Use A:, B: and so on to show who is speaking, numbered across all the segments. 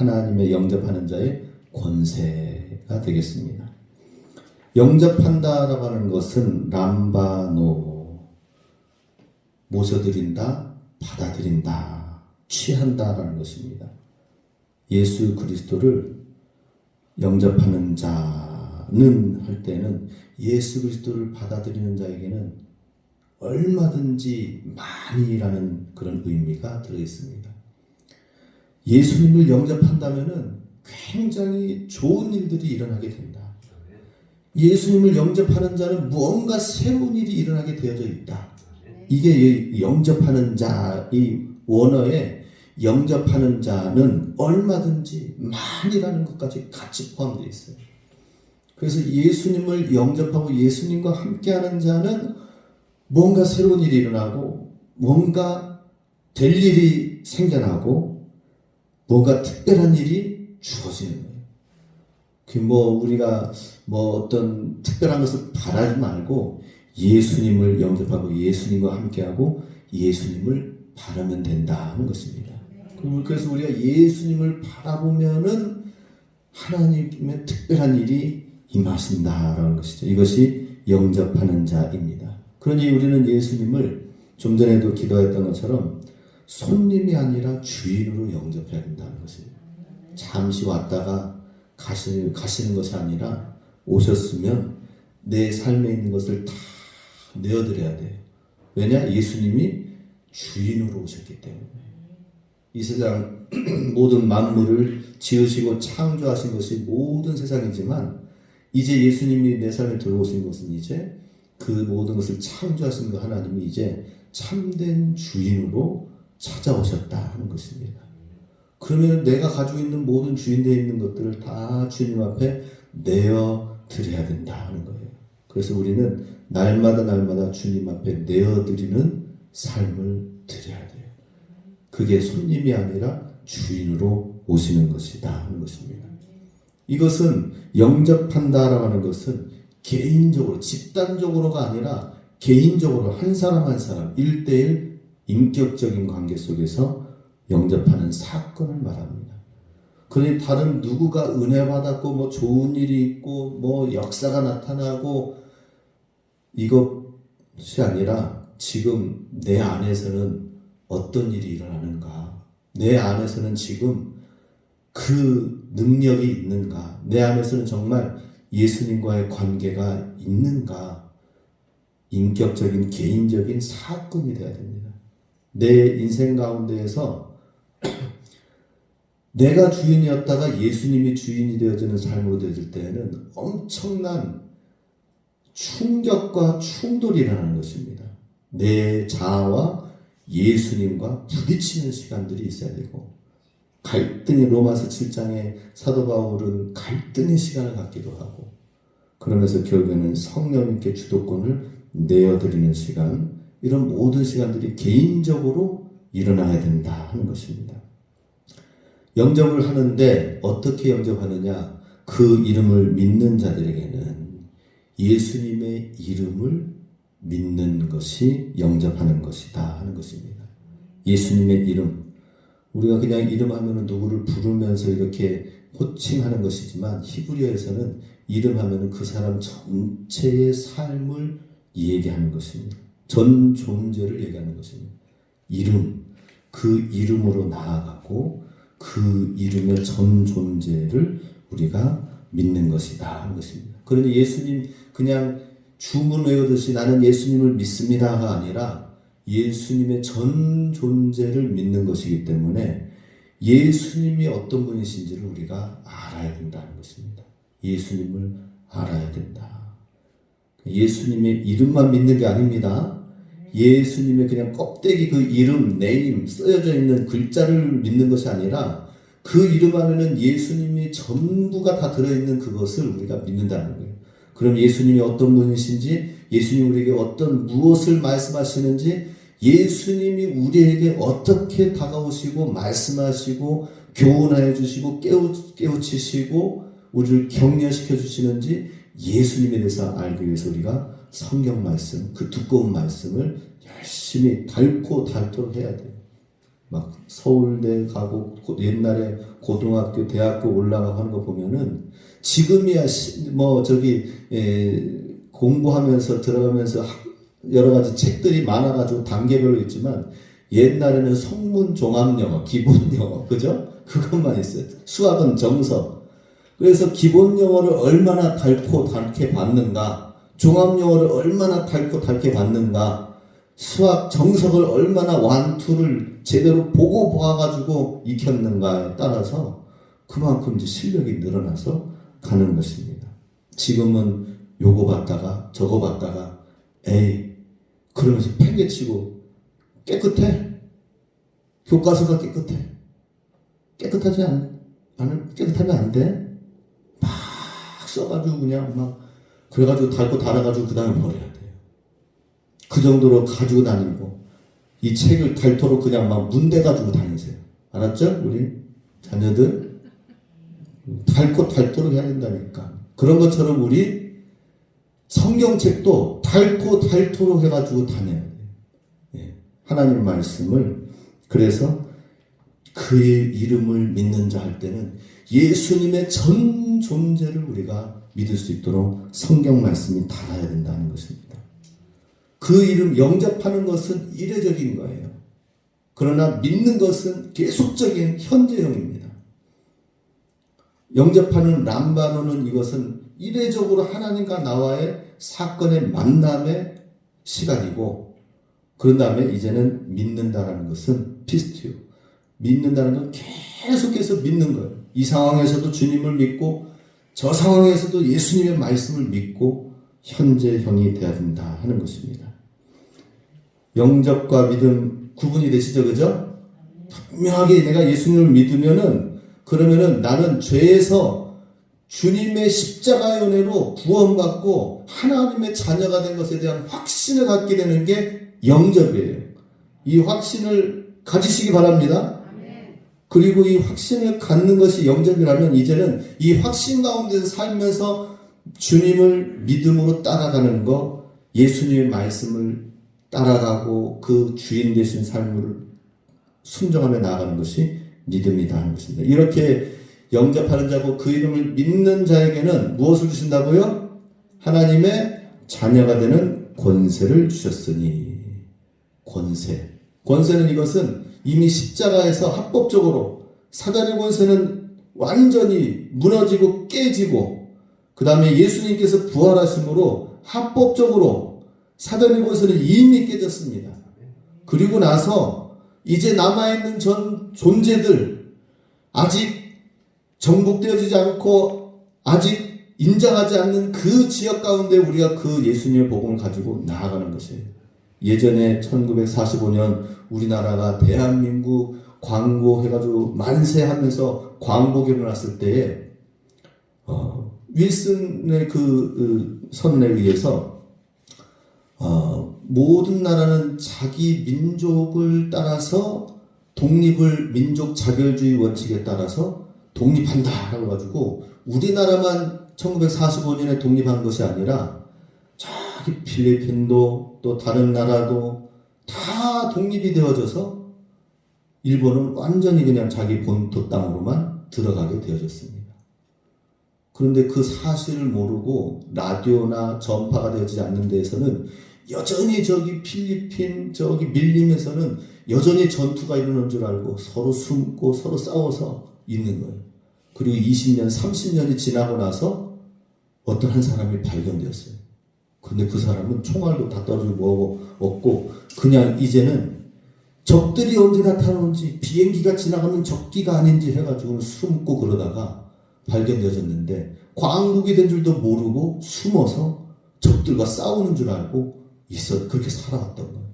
A: 하나님의 영접하는 자의 권세가 되겠습니다. 영접한다라고 하는 것은 람바노, 모셔드린다, 받아들인다, 취한다라는 것입니다. 예수 그리스도를 영접하는 자는 할 때는 예수 그리스도를 받아들이는 자에게는 얼마든지 많이라는 그런 의미가 들어있습니다. 예수님을 영접한다면은 굉장히 좋은 일들이 일어나게 된다. 예수님을 영접하는 자는 무언가 새로운 일이 일어나게 되어져 있다. 이게 영접하는 자, 이 원어에 영접하는 자는 얼마든지 많이라는 것까지 같이 포함되어 있어요. 그래서 예수님을 영접하고 예수님과 함께하는 자는 뭔가 새로운 일이 일어나고 뭔가 될 일이 생겨나고 뭔가 특별한 일이 주어지는 거예요. 우리가 어떤 특별한 것을 바라지 말고 예수님을 영접하고 예수님과 함께하고 예수님을 바라면 된다 하는 것입니다. 그래서 우리가 예수님을 바라보면은 하나님의 특별한 일이 임하신다라는 것이죠. 이것이 영접하는 자입니다. 그러니 우리는 예수님을 좀 전에도 기도했던 것처럼 손님이 아니라 주인으로 영접해야 된다는 것입니다. 잠시 왔다가 가시는 것이 아니라 오셨으면 내 삶에 있는 것을 다 내어드려야 돼요. 왜냐? 예수님이 주인으로 오셨기 때문에. 이 세상 모든 만물을 지으시고 창조하신 것이 모든 세상이지만 이제 예수님이 내 삶에 들어오신 것은 이제 그 모든 것을 창조하신 그 하나님이 이제 참된 주인으로 찾아오셨다 하는 것입니다. 그러면 내가 가지고 있는 모든 주인되어 있는 것들을 다 주님 앞에 내어드려야 된다 하는 거예요. 그래서 우리는 날마다 주님 앞에 내어드리는 삶을 드려야 돼요. 그게 손님이 아니라 주인으로 오시는 것이다 하는 것입니다. 이것은 영접한다라고 하는 것은 개인적으로, 집단적으로가 아니라 개인적으로 한 사람 한 사람 1대1 인격적인 관계 속에서 영접하는 사건을 말합니다. 그러니 다른 누구가 은혜 받았고 좋은 일이 있고 역사가 나타나고 이것이 아니라 지금 내 안에서는 어떤 일이 일어나는가, 내 안에서는 지금 그 능력이 있는가, 내 안에서는 정말 예수님과의 관계가 있는가, 인격적인 개인적인 사건이 되어야 됩니다. 내 인생 가운데에서 내가 주인이었다가 예수님이 주인이 되어지는 삶으로 되어질 때에는 엄청난 충격과 충돌이 일어나는 것입니다. 내 자아와 예수님과 부딪히는 시간들이 있어야 되고, 갈등의 로마서 7장에 사도 바울은 갈등의 시간을 갖기도 하고, 그러면서 결국에는 성령님께 주도권을 내어드리는 시간, 이런 모든 시간들이 개인적으로 일어나야 된다 하는 것입니다. 영접을 하는데 어떻게 영접하느냐? 그 이름을 믿는 자들에게는 예수님의 이름을 믿는 것이 영접하는 것이다 하는 것입니다. 예수님의 이름, 우리가 그냥 이름하면 누구를 부르면서 이렇게 호칭하는 것이지만 히브리어에서는 이름하면 그 사람 전체의 삶을 얘기하는 것입니다. 전 존재를 얘기하는 것입니다. 이름, 그 이름으로 나아가고 그 이름의 전 존재를 우리가 믿는 것이다 하는 것입니다. 그러니 예수님 그냥 주문 외우듯이 나는 예수님을 믿습니다가 아니라 예수님의 전 존재를 믿는 것이기 때문에 예수님이 어떤 분이신지를 우리가 알아야 된다는 것입니다. 예수님을 알아야 된다. 예수님의 이름만 믿는 게 아닙니다. 예수님의 그냥 껍데기 그 이름, 네임, 쓰여져 있는 글자를 믿는 것이 아니라 그 이름 안에는 예수님이 전부가 다 들어있는 그것을 우리가 믿는다는 거예요. 그럼 예수님이 어떤 분이신지, 예수님이 우리에게 어떤 무엇을 말씀하시는지, 예수님이 우리에게 어떻게 다가오시고 말씀하시고 교훈하여 주시고 깨우치시고 우리를 격려시켜 주시는지 예수님에 대해서 알기 위해서 우리가 성경 말씀, 그 두꺼운 말씀을 열심히 닳도록 해야 돼요. 막 서울대 가고 옛날에 고등학교, 대학교 올라가고 하는 거 보면은 지금이야 공부하면서 들어가면서 여러 가지 책들이 많아가지고 단계별로 있지만 옛날에는 성문 종합영어, 기본영어, 그죠? 그것만 있어요. 수학은 정석. 그래서 기본영어를 얼마나 닳고 닳게 받는가, 종합영어를 얼마나 닳고 닳게 받는가, 수학 정석을 얼마나 완투를 제대로 보고 보아가지고 익혔는가에 따라서 그만큼 이제 실력이 늘어나서 가는 것입니다. 지금은 요거 봤다가 저거 봤다가 에이 그러면서 팽개치고 깨끗해. 교과서가 깨끗해. 깨끗하면 안 돼. 막 써가지고 그냥 막 그래가지고 닳고 달아가지고 그 다음에 버려야 돼요. 그 정도로 가지고 다니고 이 책을 닳도록 그냥 막 문대가지고 다니세요. 알았죠? 우리 자녀들 닳도록 해야 된다니까. 그런 것처럼 우리 성경책도 닳도록 해가지고 다녀야 돼요. 예. 하나님 말씀을. 그래서 그의 이름을 믿는 자 할 때는 예수님의 전 존재를 우리가 믿을 수 있도록 성경 말씀이 닿아야 된다는 것입니다. 그 이름 영접하는 것은 이례적인 거예요. 그러나 믿는 것은 계속적인 현재형입니다. 영접하는 람바노는 이것은 이례적으로 하나님과 나와의 사건의 만남의 시간이고, 그런 다음에 이제는 믿는다라는 것은 피스티오. 믿는다는 건 계속해서 믿는 거예요. 이 상황에서도 주님을 믿고 저 상황에서도 예수님의 말씀을 믿고 현재형이 되어야 된다 하는 것입니다. 영접과 믿음 구분이 되시죠? 그죠? 분명하게 내가 예수님을 믿으면은, 그러면은 나는 죄에서 주님의 십자가의 은혜로 구원받고 하나님의 자녀가 된 것에 대한 확신을 갖게 되는 게 영접이에요. 이 확신을 가지시기 바랍니다. 그리고 이 확신을 갖는 것이 영접이라면 이제는 이 확신 가운데서 살면서 주님을 믿음으로 따라가는 거, 예수님의 말씀을 따라가고 그 주인 되신 삶을 순종하며 나아가는 것이 믿음이다 하는 것입니다. 이렇게 영접하는 자고 그 이름을 믿는 자에게는 무엇을 주신다고요? 하나님의 자녀가 되는 권세를 주셨으니. 권세는 이것은 이미 십자가에서 합법적으로, 사단의 권세는 완전히 무너지고 깨지고, 그 다음에 예수님께서 부활하심으로 합법적으로 사단의 권세는 이미 깨졌습니다. 그리고 나서 이제 남아있는 전 존재들, 아직 정복되어지지 않고 아직 인정하지 않는 그 지역 가운데 우리가 그 예수님의 복음을 가지고 나아가는 것이에요. 예전에 1945년 우리나라가 대한민국 광고 해가지고 만세하면서 광복이 일어났을 때에 윌슨의 그 선언에 의해서 모든 나라는 자기 민족을 따라서 독립을, 민족 자결주의 원칙에 따라서 독립한다 라고 가지고 우리나라만 1945년에 독립한 것이 아니라 저기 필리핀도 또 다른 나라도 다 독립이 되어져서 일본은 완전히 그냥 자기 본토 땅으로만 들어가게 되어졌습니다. 그런데 그 사실을 모르고 라디오나 전파가 되어지지 않는 데에서는 여전히 저기 필리핀 저기 밀림에서는 여전히 전투가 일어난 줄 알고 서로 숨고 서로 싸워서 있는 거예요. 그리고 20년, 30년이 지나고 나서 어떤 한 사람이 발견되었어요. 근데 그 사람은 총알도 다 떨어지고 뭐고 없고 그냥 이제는 적들이 언제 나타나는지, 비행기가 지나가는 적기가 아닌지 해가지고 숨고 그러다가 발견되어졌는데 광국이 된 줄도 모르고 숨어서 적들과 싸우는 줄 알고 그렇게 살아왔던 거예요.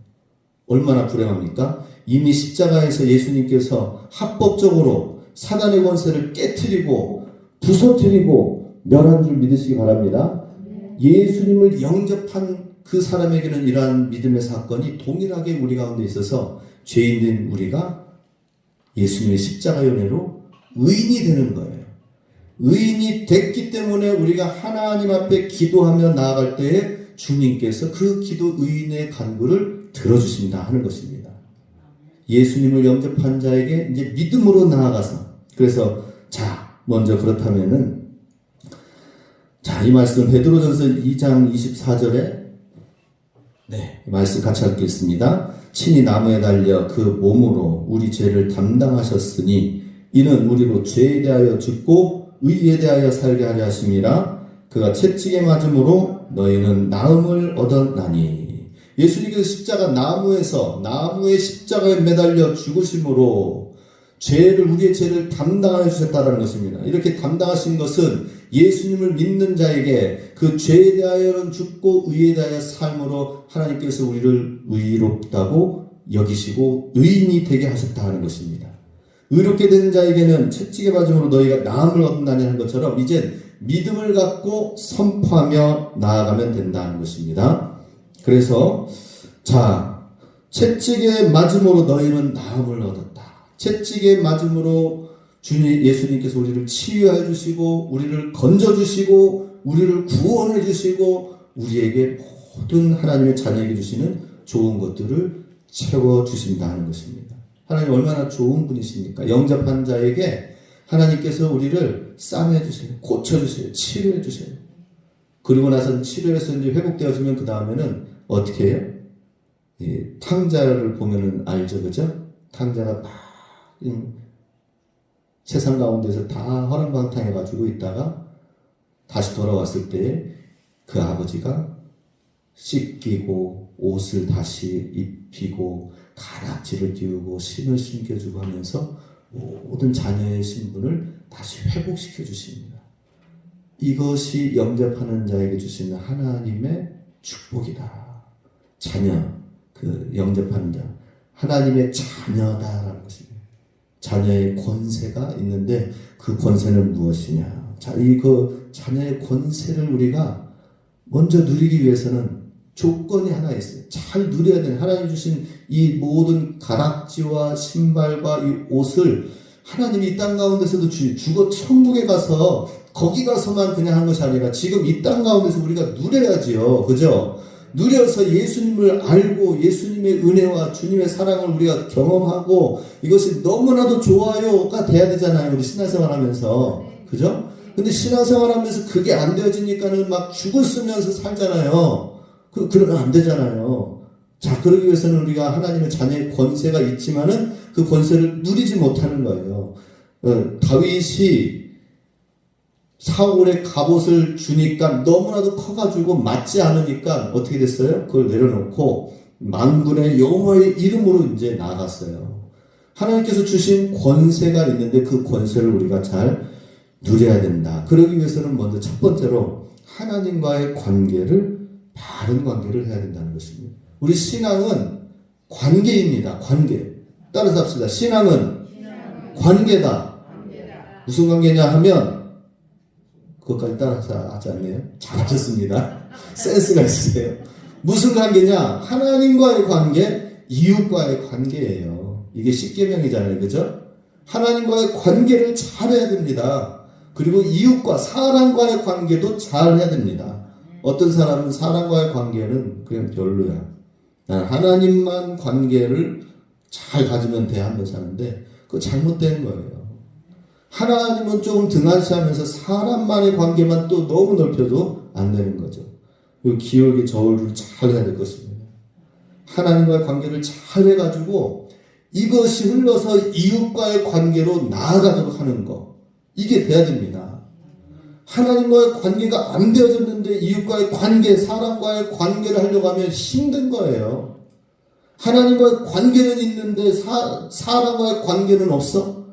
A: 얼마나 불행합니까? 이미 십자가에서 예수님께서 합법적으로 사단의 권세를 깨트리고 부서뜨리고 멸한 줄 믿으시기 바랍니다. 예수님을 영접한 그 사람에게는 이러한 믿음의 사건이 동일하게 우리 가운데 있어서 죄인된 우리가 예수님의 십자가의 은혜로 의인이 되는 거예요. 의인이 됐기 때문에 우리가 하나님 앞에 기도하며 나아갈 때에 주님께서 그 기도 의인의 간구를 들어주신다 하는 것입니다. 예수님을 영접한 자에게 이제 믿음으로 나아가서, 그래서 먼저 그렇다면은, 이 말씀 베드로전서 2장 24절에 말씀 같이 읽겠습니다. 친히 나무에 달려 그 몸으로 우리 죄를 담당하셨으니 이는 우리로 죄에 대하여 죽고 의에 대하여 살게 하려 하심이라. 그가 채찍에 맞음으로 너희는 나음을 얻었나니. 예수님께서 십자가 나무의 십자가에 매달려 죽으심으로 우리의 죄를 담당해 주셨다는 것입니다. 이렇게 담당하신 것은 예수님을 믿는 자에게 그 죄에 대하여는 죽고 의에 대하여 삶으로 하나님께서 우리를 의롭다고 여기시고 의인이 되게 하셨다는 것입니다. 의롭게 된 자에게는 채찍에 맞음으로 너희가 나음을 얻는다니 하는 것처럼 이제 믿음을 갖고 선포하며 나아가면 된다는 것입니다. 그래서 채찍에 맞음으로 너희는 나음을 얻었다. 채찍에 맞음으로 주님 예수님께서 우리를 치유해 주시고 우리를 건져 주시고 우리를 구원해 주시고 우리에게 모든 하나님의 자녀에게 주시는 좋은 것들을 채워 주신다는 것입니다. 하나님 얼마나 좋은 분이십니까? 영접한 자에게 하나님께서 우리를 싸매 주세요. 고쳐 주세요. 치료해 주세요. 그리고 나서 치료해서 이제 회복되어지면 그 다음에는 어떻게 해요? 탕자를 보면은 알죠, 그죠? 탕자가 막 세상 가운데서 다 허랑방탕해가지고 있다가 다시 돌아왔을 때 그 아버지가 씻기고 옷을 다시 입히고 가락지를 띄우고 신을 신겨주고 하면서 모든 자녀의 신분을 다시 회복시켜 주십니다. 이것이 영접하는 자에게 주시는 하나님의 축복이다. 자녀, 영접하는 자, 하나님의 자녀다라는 것입니다. 자녀의 권세가 있는데 그 권세는 무엇이냐? 그 자녀의 권세를 우리가 먼저 누리기 위해서는 조건이 하나 있어요. 잘 누려야 되는 하나님 주신 이 모든 가락지와 신발과 이 옷을 하나님이 이 땅 가운데서도 죽어 천국에 가서 거기 가서만 그냥 한 것이 아니라 지금 이 땅 가운데서 우리가 누려야지요. 그죠? 누려서 예수님을 알고 예수님의 은혜와 주님의 사랑을 우리가 경험하고 이것이 너무나도 좋아요가 돼야 되잖아요. 우리 신앙생활 하면서. 그죠? 근데 신앙생활 하면서 그게 안 되어지니까는 막 죽을 쓰면서 살잖아요. 그러면 안 되잖아요. 그러기 위해서는 우리가 하나님의 자녀의 권세가 있지만은 그 권세를 누리지 못하는 거예요. 다윗이 사울의 갑옷을 주니까 너무나도 커가지고 맞지 않으니까 어떻게 됐어요? 그걸 내려놓고 만군의 여호와의 이름으로 이제 나갔어요. 하나님께서 주신 권세가 있는데 그 권세를 우리가 잘 누려야 된다. 그러기 위해서는 먼저 첫 번째로 하나님과의 바른 관계를 해야 된다는 것입니다. 우리 신앙은 관계입니다. 관계. 따라서 합시다. 신앙은 관계다. 무슨 관계냐 하면 그것까지 따라서 하지 않네요. 잘하셨습니다. 센스가 있으세요. 무슨 관계냐? 하나님과의 관계, 이웃과의 관계예요. 이게 십계명이잖아요. 그죠? 하나님과의 관계를 잘해야 됩니다. 그리고 이웃과 사람과의 관계도 잘해야 됩니다. 어떤 사람은 사람과의 관계는 그냥 별로야. 난 하나님만 관계를 잘 가지면 돼 하면서 사는데 그거 잘못된 거예요. 하나님은 조금 등한시하면서 사람만의 관계만 또 너무 넓혀도 안 되는 거죠. 그리고 기울기 저울을 잘 해야 될 것입니다. 하나님과의 관계를 잘 해가지고 이것이 흘러서 이웃과의 관계로 나아가도록 하는 거. 이게 돼야 됩니다. 하나님과의 관계가 안 되어졌는데 이웃과의 관계, 사람과의 관계를 하려고 하면 힘든 거예요. 하나님과의 관계는 있는데 사람과의 관계는 없어?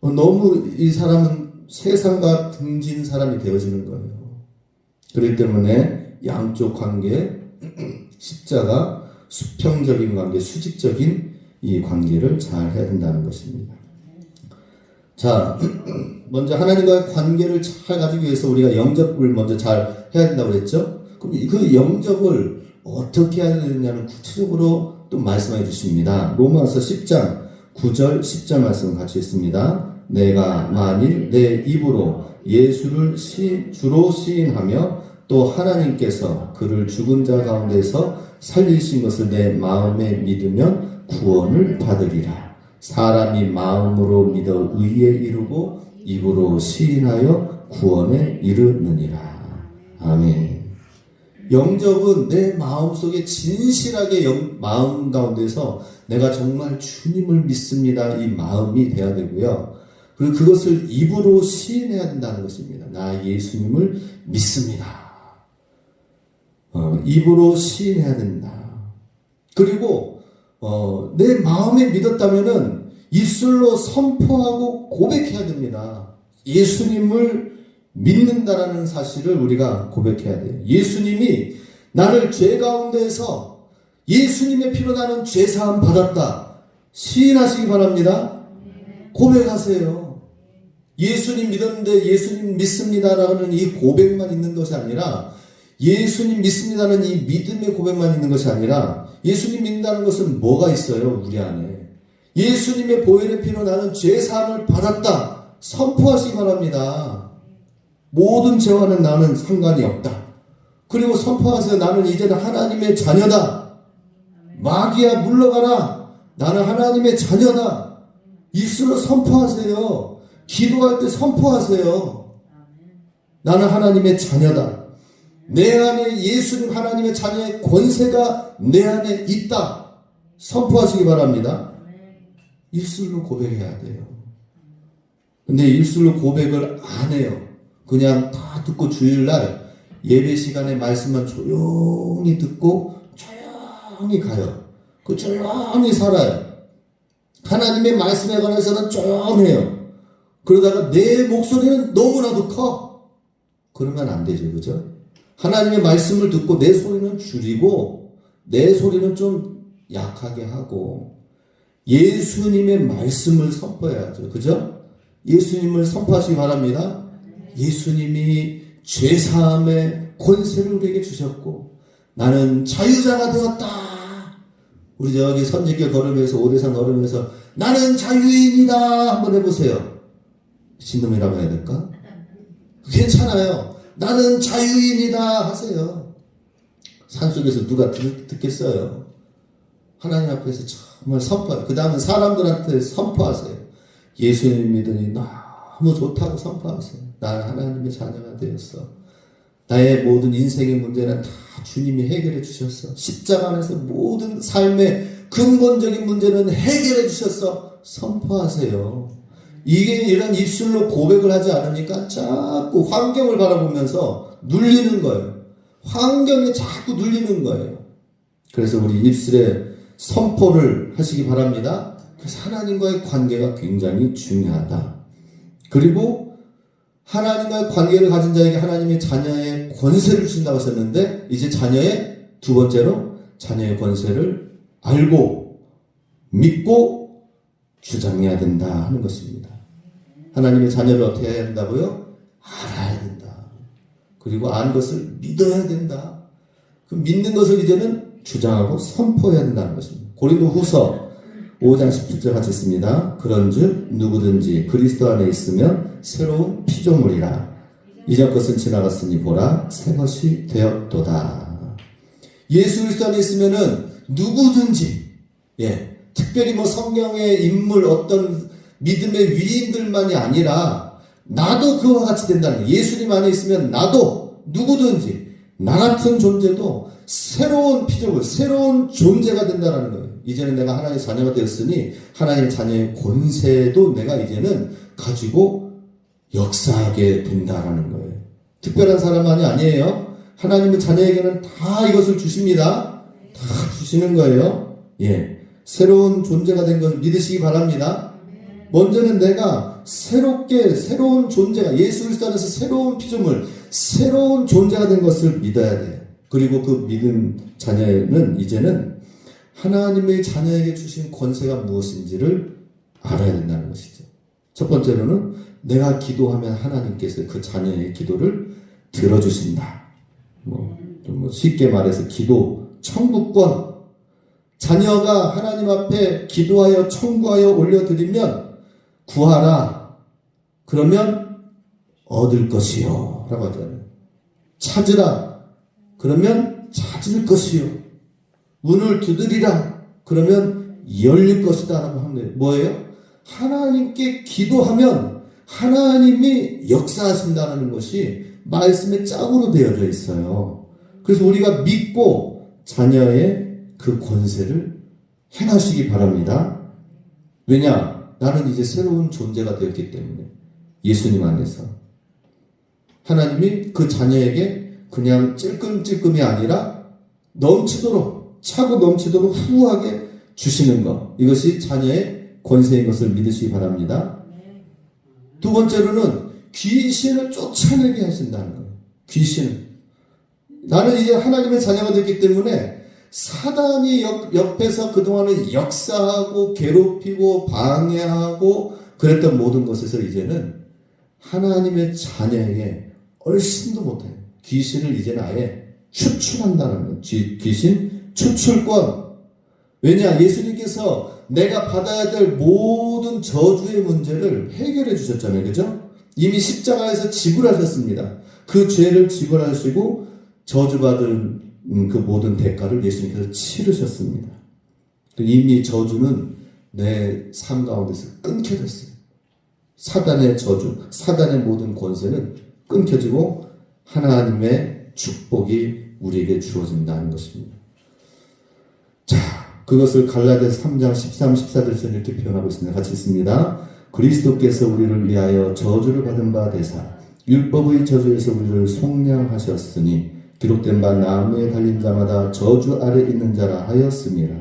A: 너무 이 사람은 세상과 등진 사람이 되어지는 거예요. 그렇기 때문에 양쪽 관계, 십자가, 수평적인 관계, 수직적인 이 관계를 잘 해야 된다는 것입니다. 먼저 하나님과의 관계를 잘 가지기 위해서 우리가 영접을 먼저 잘 해야 된다고 그랬죠? 그럼 그 영접을 어떻게 해야 되느냐는 구체적으로 또 말씀해 주십니다. 로마서 10장 9절 10절 말씀 같이 있습니다. 내가 만일 내 입으로 예수를 주로 시인하며 또 하나님께서 그를 죽은 자 가운데서 살리신 것을 내 마음에 믿으면 구원을 받으리라. 사람이 마음으로 믿어 의에 이르고 입으로 시인하여 구원에 이르느니라. 아멘. 영접은 내 마음속에 진실하게 마음 가운데서 내가 정말 주님을 믿습니다. 이 마음이 돼야 되고요. 그리고 그것을 입으로 시인해야 된다는 것입니다. 나 예수님을 믿습니다. 입으로 시인해야 된다. 그리고 내 마음에 믿었다면은 입술로 선포하고 고백해야 됩니다. 예수님을 믿는다라는 사실을 우리가 고백해야 돼요. 예수님이 나를 죄 가운데에서 예수님의 피로 나는 죄사함 받았다. 시인하시기 바랍니다. 고백하세요. 예수님 믿었는데 예수님 믿습니다라는 이 고백만 있는 것이 아니라 예수님 믿습니다는 이 믿음의 고백만 있는 것이 아니라 예수님 믿는다는 것은 뭐가 있어요? 우리 안에. 예수님의 보혈의 피로 나는 죄사함을 받았다. 선포하시기 바랍니다. 모든 죄와는 나는 상관이 없다. 그리고 선포하세요. 나는 이제는 하나님의 자녀다. 마귀야 물러가라. 나는 하나님의 자녀다. 입술로 선포하세요. 기도할 때 선포하세요. 나는 하나님의 자녀다. 내 안에 예수님 하나님의 자녀의 권세가 내 안에 있다. 선포하시기 바랍니다. 입술로 고백해야 돼요. 근데 입술로 고백을 안 해요. 그냥 다 듣고 주일날 예배 시간에 말씀만 조용히 듣고 조용히 가요. 그 조용히 살아요. 하나님의 말씀에 관해서는 조용해요. 그러다가 내 목소리는 너무나도 커. 그러면 안 되죠. 그죠? 하나님의 말씀을 듣고 내 소리는 줄이고 내 소리는 좀 약하게 하고 예수님의 말씀을 선포해야죠. 그죠? 예수님을 선포하시기 바랍니다. 예수님이 죄사함의 권세를 우리에게 주셨고 나는 자유자가 되었다. 우리 저기 선지길 걸으면서 오대산 걸으면서 나는 자유인이다 한번 해보세요. 신놈이라고 해야 될까? 괜찮아요. 나는 자유인이다 하세요. 산속에서 누가 듣겠어요. 하나님 앞에서 정말 선포하세요. 그 다음은 사람들한테 선포하세요. 예수님 믿으니 너무 좋다고 선포하세요. 나 하나님의 자녀가 되었어. 나의 모든 인생의 문제는 다 주님이 해결해 주셨어. 십자가 안에서 모든 삶의 근본적인 문제는 해결해 주셨어. 선포하세요. 이게 이런 입술로 고백을 하지 않으니까 자꾸 환경을 바라보면서 눌리는 거예요. 환경에 자꾸 눌리는 거예요. 그래서 우리 입술에 선포를 하시기 바랍니다. 그래서 하나님과의 관계가 굉장히 중요하다. 그리고 하나님과의 관계를 가진 자에게 하나님의 자녀의 권세를 주신다고 하셨는데 이제 자녀의 두 번째로 자녀의 권세를 알고 믿고 주장해야 된다 하는 것입니다. 하나님의 자녀를 어떻게 해야 된다고요? 알아야 된다. 그리고 아는 것을 믿어야 된다. 그 믿는 것을 이제는 주장하고 선포해야 된다는 것입니다. 고린도후서 5장 17절 같이 있습니다. 그런즉 누구든지 그리스도 안에 있으면 새로운 피조물이라. 이전 것은 지나갔으니 보라 새 것이 되었도다. 예수 그리스도 안에 있으면은 누구든지 특별히 뭐 성경의 인물 어떤 믿음의 위인들만이 아니라 나도 그와 같이 된다는 거예요. 예수님 안에 있으면 나도 누구든지 나 같은 존재도 새로운 피조물, 새로운 존재가 된다는 거예요. 이제는 내가 하나님의 자녀가 되었으니 하나님의 자녀의 권세도 내가 이제는 가지고 역사하게 된다라는 거예요. 특별한 사람만이 아니에요. 하나님의 자녀에게는 다 이것을 주십니다. 다 주시는 거예요. 새로운 존재가 된 것을 믿으시기 바랍니다. 먼저는 내가 새로운 존재가 예수 그리스도 안에서 새로운 피조물, 새로운 존재가 된 것을 믿어야 돼요. 그리고 그 믿음 자녀는 이제는 하나님의 자녀에게 주신 권세가 무엇인지를 알아야 된다는 것이죠. 첫 번째로는 내가 기도하면 하나님께서 그 자녀의 기도를 들어주신다. 좀 쉽게 말해서 기도 청구권. 자녀가 하나님 앞에 기도하여 청구하여 올려드리면 구하라. 그러면 얻을 것이요. 라고 하잖아요. 찾으라. 그러면 찾을 것이요. 문을 두드리라. 그러면 열릴 것이다 라고 합니다. 뭐예요? 하나님께 기도하면 하나님이 역사하신다는 것이 말씀에 짝으로 되어져 있어요. 그래서 우리가 믿고 자녀의 그 권세를 행하시기 바랍니다. 왜냐? 나는 이제 새로운 존재가 되었기 때문에 예수님 안에서 하나님이 그 자녀에게 그냥 찔끔찔끔이 아니라 넘치도록 차고 넘치도록 후하게 주시는 것, 이것이 자녀의 권세인 것을 믿으시기 바랍니다. 두 번째로는 귀신을 쫓아내게 하신다는 거예요. 귀신을. 나는 이제 하나님의 자녀가 됐기 때문에 사단이 옆에서 그동안은 역사하고 괴롭히고 방해하고 그랬던 모든 것에서 이제는 하나님의 자녀에게 얼씬도 못해요. 귀신을 이제는 아예 추출한다는 거예요. 귀신 추출권. 왜냐? 예수님께서 내가 받아야 될 모든 저주의 문제를 해결해 주셨잖아요. 그죠? 이미 십자가에서 지불하셨습니다. 그 죄를 지불하시고 저주받은 그 모든 대가를 예수님께서 치르셨습니다. 이미 저주는 내 삶 가운데서 끊겨졌어요. 사단의 저주, 사단의 모든 권세는 끊겨지고 하나님의 축복이 우리에게 주어진다는 것입니다. 자, 그것을 갈라디아서 3장 13, 14절에서 이렇게 표현하고 있습니다. 같이 읽습니다. 그리스도께서 우리를 위하여 저주를 받은 바 되사 율법의 저주에서 우리를 속량하셨으니 기록된 바 나무에 달린 자마다 저주 아래 있는 자라 하였습니다.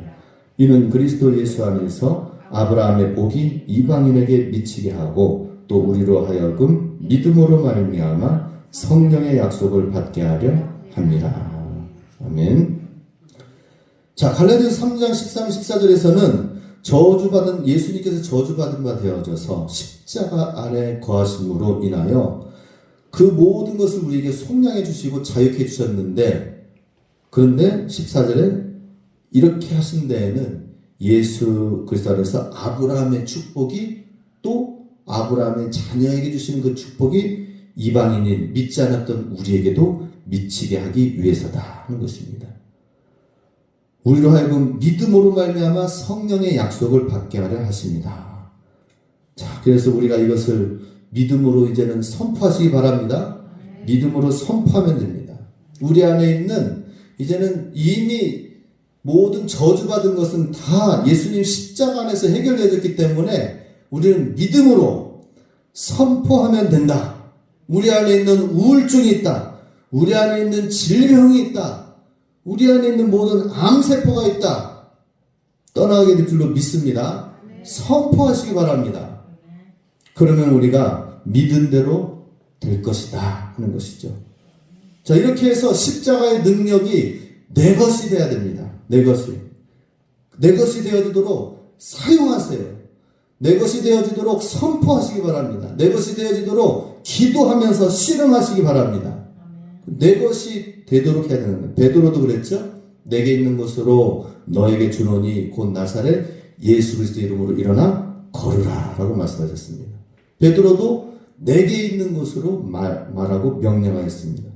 A: 이는 그리스도 예수 안에서 아브라함의 복이 이방인에게 미치게 하고 또 우리로 하여금 믿음으로 말미암아 성령의 약속을 받게 하려 합니다. 아멘. 자, 갈라디아서 3장 13, 14절에서는 저주받은 예수님께서 저주받은 바 되어져서 십자가 안에 거하심으로 인하여 그 모든 것을 우리에게 속량해 주시고 자유케 해주셨는데, 그런데 14절에 이렇게 하신 데에는 예수 그리스도 안에서 아브라함의 축복이 또 아브라함의 자녀에게 주시는 그 축복이 이방인인 믿지 않았던 우리에게도 미치게 하기 위해서다 하는 것입니다. 우리로 하여금 믿음으로 말미암아 성령의 약속을 받게 하려 하십니다. 자, 그래서 우리가 이것을 믿음으로 이제는 선포하시기 바랍니다. 믿음으로 선포하면 됩니다. 우리 안에 있는 이제는 이미 모든 저주받은 것은 다 예수님 십자가 안에서 해결되었기 때문에 우리는 믿음으로 선포하면 된다. 우리 안에 있는 우울증이 있다. 우리 안에 있는 질병이 있다. 우리 안에 있는 모든 암세포가 있다. 떠나게 될 줄로 믿습니다. 선포하시기 바랍니다. 그러면 우리가 믿은 대로 될 것이다 하는 것이죠. 자, 이렇게 해서 십자가의 능력이 내 것이 되어야 됩니다. 내 것이 되어지도록 사용하세요. 내 것이 되어지도록 선포하시기 바랍니다. 내 것이 되어지도록 기도하면서 씨름하시기 바랍니다. 내 것이 되도록 해야 되는 거예요. 베드로도 그랬죠. 내게 있는 것으로 너에게 주노니 곧 나사렛 예수 그리스도 이름으로 일어나 걸으라 라고 말씀하셨습니다. 베드로도 내게 있는 것으로 말하고 명령하였습니다.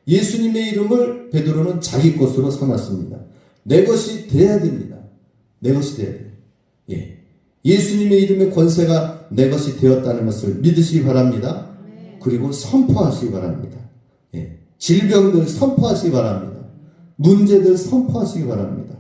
A: 예수님의 이름을 베드로는 자기 것으로 삼았습니다. 내 것이 돼야 됩니다. 내 것이 돼야 돼요. 예. 예수님의 이름의 권세가 내 것이 되었다는 것을 믿으시기 바랍니다. 그리고 선포하시기 바랍니다. 예. 질병들 선포하시기 바랍니다. 문제들 선포하시기 바랍니다.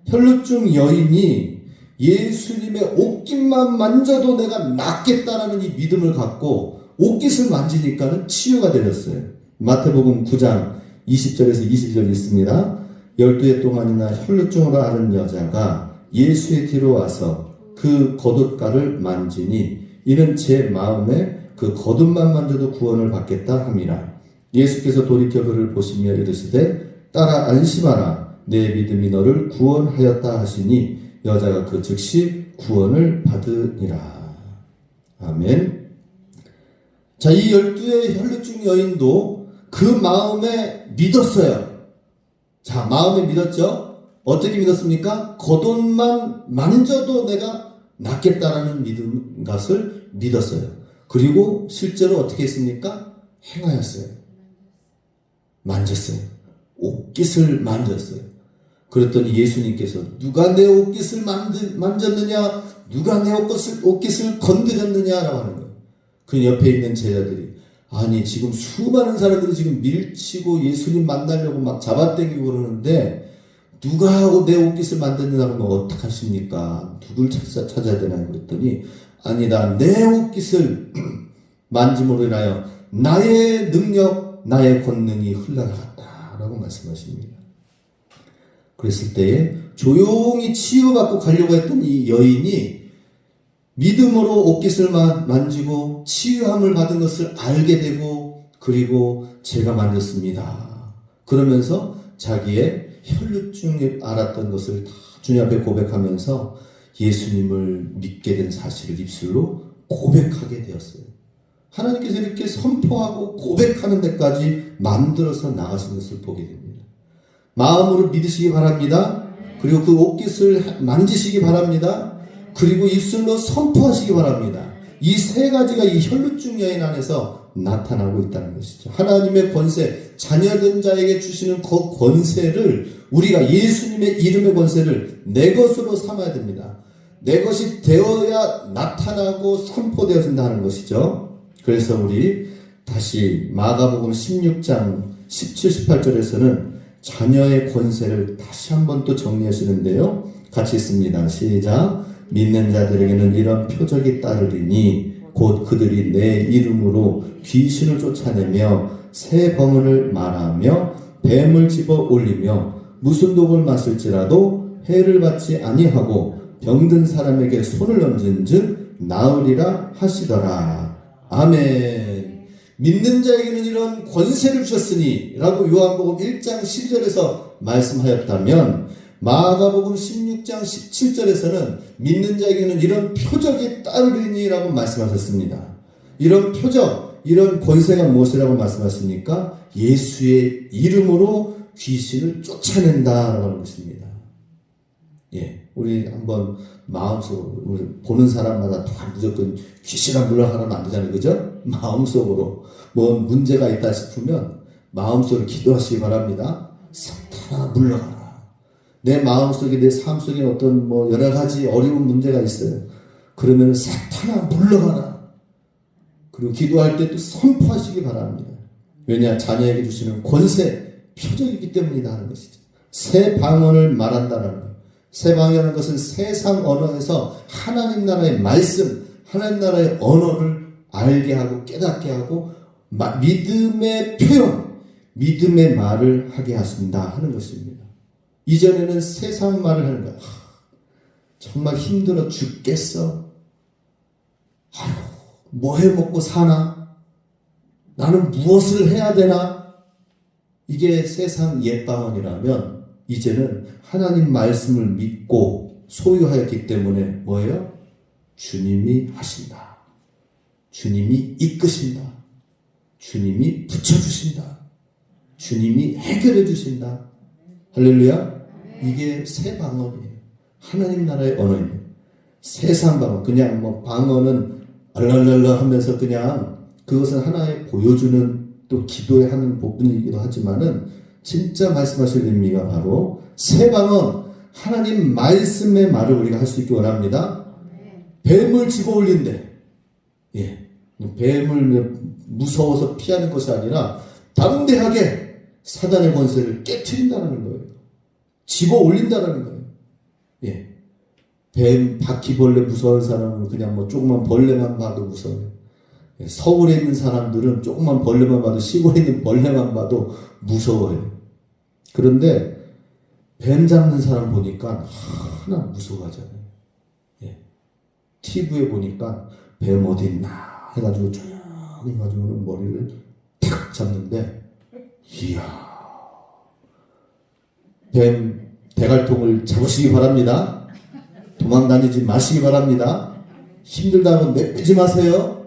A: 혈루증 여인이 예수님의 옷깃만 만져도 내가 낫겠다라는 이 믿음을 갖고 옷깃을 만지니까는 치유가 되었어요. 마태복음 9장 20절에서 22절 있습니다. 12해 동안이나 혈루증으로 앓은 여자가 예수의 뒤로 와서 그 겉옷가를 만지니 이는 제 마음에 그 겉옷만 만져도 구원을 받겠다 함이라. 예수께서 돌이켜 그를 보시며 이르시되 따라 안심하라. 내 믿음이 너를 구원하였다 하시니 여자가 그 즉시 구원을 받으니라. 아멘. 자, 이 12의 혈루증 여인도 그 마음에 믿었어요. 자, 마음에 믿었죠? 어떻게 믿었습니까? 겉옷만 만져도 내가 낫겠다라는 믿음 것을 믿었어요. 그리고 실제로 어떻게 했습니까? 행하였어요. 만졌어요. 옷깃을 만졌어요. 그랬더니 예수님께서 누가 내 옷깃을 만졌느냐, 누가 내 옷깃을 건드렸느냐라고 하는 거예요. 그 옆에 있는 제자들이, 아니 지금 수많은 사람들이 지금 밀치고 예수님 만나려고 막 잡아당기고 그러는데 누가 내 옷깃을 만졌느냐는 거 어떡하십니까? 누굴 찾아야 되나요? 그랬더니 아니다, 내 옷깃을 만짐으로 인하여 나의 능력, 나의 권능이 흘러나갔다라고 말씀하십니다. 그랬을 때에 조용히 치유받고 가려고 했던 이 여인이 믿음으로 옷깃을 만지고 치유함을 받은 것을 알게 되고, 그리고 제가 만졌습니다. 그러면서 자기의 혈루증을 알았던 것을 다 주님 앞에 고백하면서 예수님을 믿게 된 사실을 입술로 고백하게 되었어요. 하나님께서 이렇게 선포하고 고백하는 데까지 만들어서 나가신 것을 보게 됩니다. 마음으로 믿으시기 바랍니다. 그리고 그 옷깃을 만지시기 바랍니다. 그리고 입술로 선포하시기 바랍니다. 이 세 가지가 이 혈루증 여인 안에서 나타나고 있다는 것이죠. 하나님의 권세, 자녀된 자에게 주시는 그 권세를 우리가 예수님의 이름의 권세를 내 것으로 삼아야 됩니다. 내 것이 되어야 나타나고 선포되어진다는 것이죠. 그래서 우리 다시 마가복음 16장 17, 18절에서는 자녀의 권세를 다시 한번 또 정리하시는데요. 같이 읽습니다. 시작. 믿는 자들에게는 이런 표적이 따르리니 곧 그들이 내 이름으로 귀신을 쫓아내며 새 병을 말하며 뱀을 집어 올리며 무슨 독을 마실지라도 해를 받지 아니하고 병든 사람에게 손을 얹은즉 나으리라 하시더라. 아멘. 믿는 자에게는 이런 권세를 주셨으니 라고 요한복음 1장 12절에서 말씀하였다면 마가복음 16장 17절에서는 믿는 자에게는 이런 표적이 따르리니 라고 말씀하셨습니다. 이런 표적, 이런 권세가 무엇이라고 말씀하십니까? 예수의 이름으로 귀신을 쫓아낸다라고 하는 것입니다. 예, 우리 한번 마음속으로, 우리 보는 사람마다 다 무조건 귀신아 물러가라면 안 되잖아요. 그죠? 마음속으로 뭐 문제가 있다 싶으면 마음속으로 기도하시기 바랍니다. 사탄아 물러가라. 내 마음속에, 내 삶 속에 어떤 뭐 여러 가지 어려운 문제가 있어요. 그러면 사탄아 물러가라. 그리고 기도할 때 또 선포하시기 바랍니다. 왜냐? 자녀에게 주시는 권세, 표적이기 때문이다 하는 것이죠. 새 방언을 말한다는 거예요. 새 방언이라는 것은 세상 언어에서 하나님 나라의 말씀, 하나님 나라의 언어를 알게 하고 깨닫게 하고 믿음의 표현, 믿음의 말을 하게 하신다 하는 것입니다. 이전에는 세상 말을 하는 거야. 정말 힘들어 죽겠어. 아휴, 뭐 해 먹고 사나? 나는 무엇을 해야 되나? 이게 세상 옛방언이라면 이제는 하나님 말씀을 믿고 소유하였기 때문에 뭐예요? 주님이 하신다. 주님이 이끄신다. 주님이 붙여주신다. 주님이 해결해 주신다. 할렐루야. 이게 새 방언이에요. 하나님 나라의 언어입니다. 세상 방언, 그냥 뭐 방언은 알랄랄라 하면서 그냥 그것은 하나의 보여주는 또 기도에 하는 부분이기도 하지만은 진짜 말씀하실 의미가 바로 새 방언, 하나님 말씀의 말을 우리가 할 수 있기 원합니다. 뱀을 집어 올린대. 예. 뱀을 무서워서 피하는 것이 아니라 담대하게 사단의 권세를 깨트린다는 거예요. 집어 올린다는 거예요. 예. 뱀, 바퀴벌레 무서운 사람은 그냥 뭐 조그만 벌레만 봐도 무서워요. 예. 서울에 있는 사람들은 조그만 벌레만 봐도, 시골에 있는 벌레만 봐도 무서워요. 그런데 뱀 잡는 사람 보니까 하나 무서워하잖아요. 예. TV에 보니까 뱀 어디 있나 해가지고 조용히 가지고는 머리를 탁 잡는데, 이야. 뱀 대갈통을 잡으시기 바랍니다. 도망다니지 마시기 바랍니다. 힘들다면 내빼지 마세요.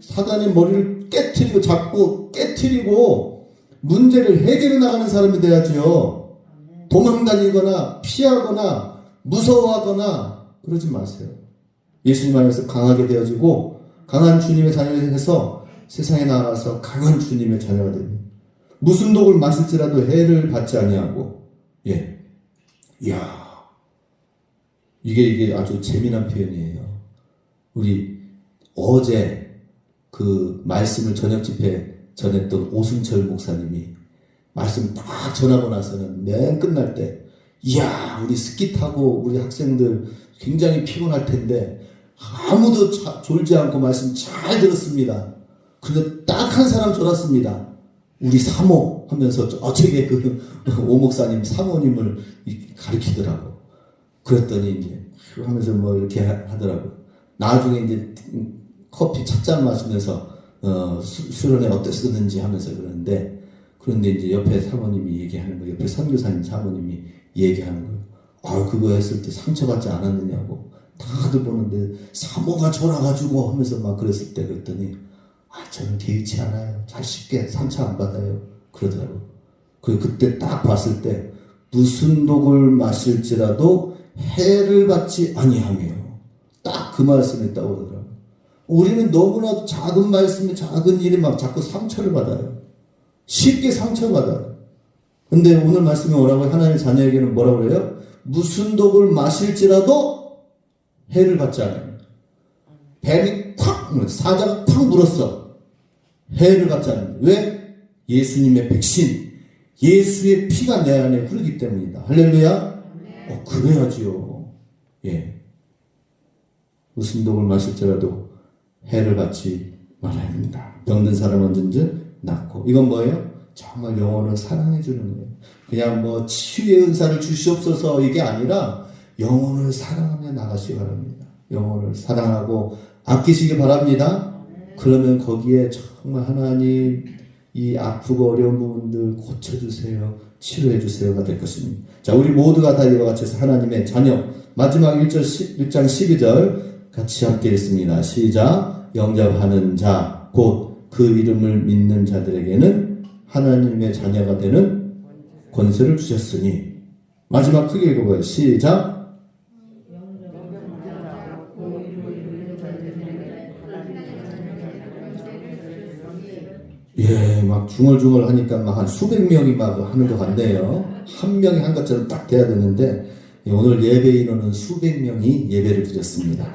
A: 사단의 머리를 깨트리고 잡고 깨트리고 문제를 해결해 나가는 사람이 돼야지요. 도망다니거나 피하거나 무서워하거나 그러지 마세요. 예수님 안에서 강하게 되어지고 강한 주님의 자녀가 돼서 세상에 나가서 강한 주님의 자녀가 됩니다. 무슨 독을 마실지라도 해를 받지 아니하고, 예, 이야, 이게 아주 재미난 표현이에요. 우리 어제 그 말씀을 저녁 집회 전했던 오승철 목사님이 말씀 딱 전하고 나서는 맨 끝날 때, 이야, 우리 스키 타고 우리 학생들 굉장히 피곤할 텐데 아무도 졸지 않고 말씀 잘 들었습니다. 그런데 딱 한 사람 졸았습니다. 우리 사모 하면서 어떻게 그 오 목사님 사모님을 가르치더라고. 그랬더니 이제 하면서 뭐 이렇게 하더라고. 나중에 이제 커피 첫 잔 마시면서 수련회 어땠었는지 하면서 그런데 이제 옆에 사모님이 얘기하는 거예요. 옆에 선교사님 사모님이 얘기하는 거예요. 아, 그거 했을 때 상처받지 않았느냐고. 다들 보는데 사모가 졸아가지고 하면서 막 그랬을 때 그랬더니, 아, 저는 개의치 않아요. 잘 쉽게 상처 안 받아요. 그러더라고. 그때 딱 봤을 때 무슨 독을 마실지라도 해를 받지 아니하며, 딱 그 말씀했다고 그러더라고. 우리는 너무나도 작은 말씀에 작은 일에 막 자꾸 상처를 받아요. 쉽게 상처받아요. 근데 오늘 말씀이 뭐라고요? 하나님의 자녀에게는 뭐라고 그래요? 무슨 독을 마실지라도 해를 받지 않아요. 뱀이 콱, 사자가 콱 물었어. 해를 받지 않아요. 왜? 예수님의 백신, 예수의 피가 내 안에 흐르기 때문이다. 할렐루야? 그래야지요. 예. 무슨 독을 마실지라도 해를 받지 말아야 됩니다. 병든 사람은 언제든지 낫고. 이건 뭐예요? 정말 영혼을 사랑해 주는 거예요. 그냥 뭐 치유의 은사를 주시옵소서 이게 아니라 영혼을 사랑하며 나가시기 바랍니다. 영혼을 사랑하고 아끼시기 바랍니다. 그러면 거기에 정말 하나님 이 아프고 어려운 부분들 고쳐주세요. 치료해 주세요가 될 것입니다. 자, 우리 모두가 다 이와 같이 해서 하나님의 자녀, 마지막 1장 12절 같이 함께 읽습니다. 시작. 영접하는 자, 곧 그 이름을 믿는 자들에게는 하나님의 자녀가 되는 권세를 주셨으니. 마지막 크게 읽어봐요. 시작. 예, 막 중얼중얼 하니까 막 한 수백 명이 막 하는 것 같네요. 한 명이 한 것처럼 딱 돼야 되는데, 오늘 예배 인원은 수백 명이 예배를 드렸습니다.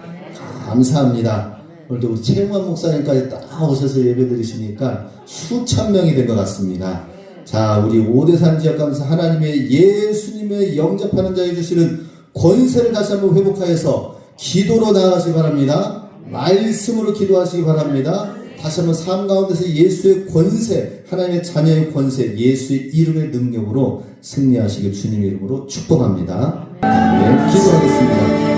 A: 감사합니다. 오늘도 우리 최영환 목사님까지 딱 오셔서 예배 드리시니까 수천 명이 된 것 같습니다. 자, 우리 오대산 지역 가면서 하나님의 예수님의 영접하는 자에 주시는 권세를 다시 한번 회복하여서 기도로 나아가시기 바랍니다. 말씀으로 기도하시기 바랍니다. 다시 한번 삶 가운데서 예수의 권세, 하나님의 자녀의 권세, 예수의 이름의 능력으로 승리하시길 주님의 이름으로 축복합니다. 네, 기도하겠습니다.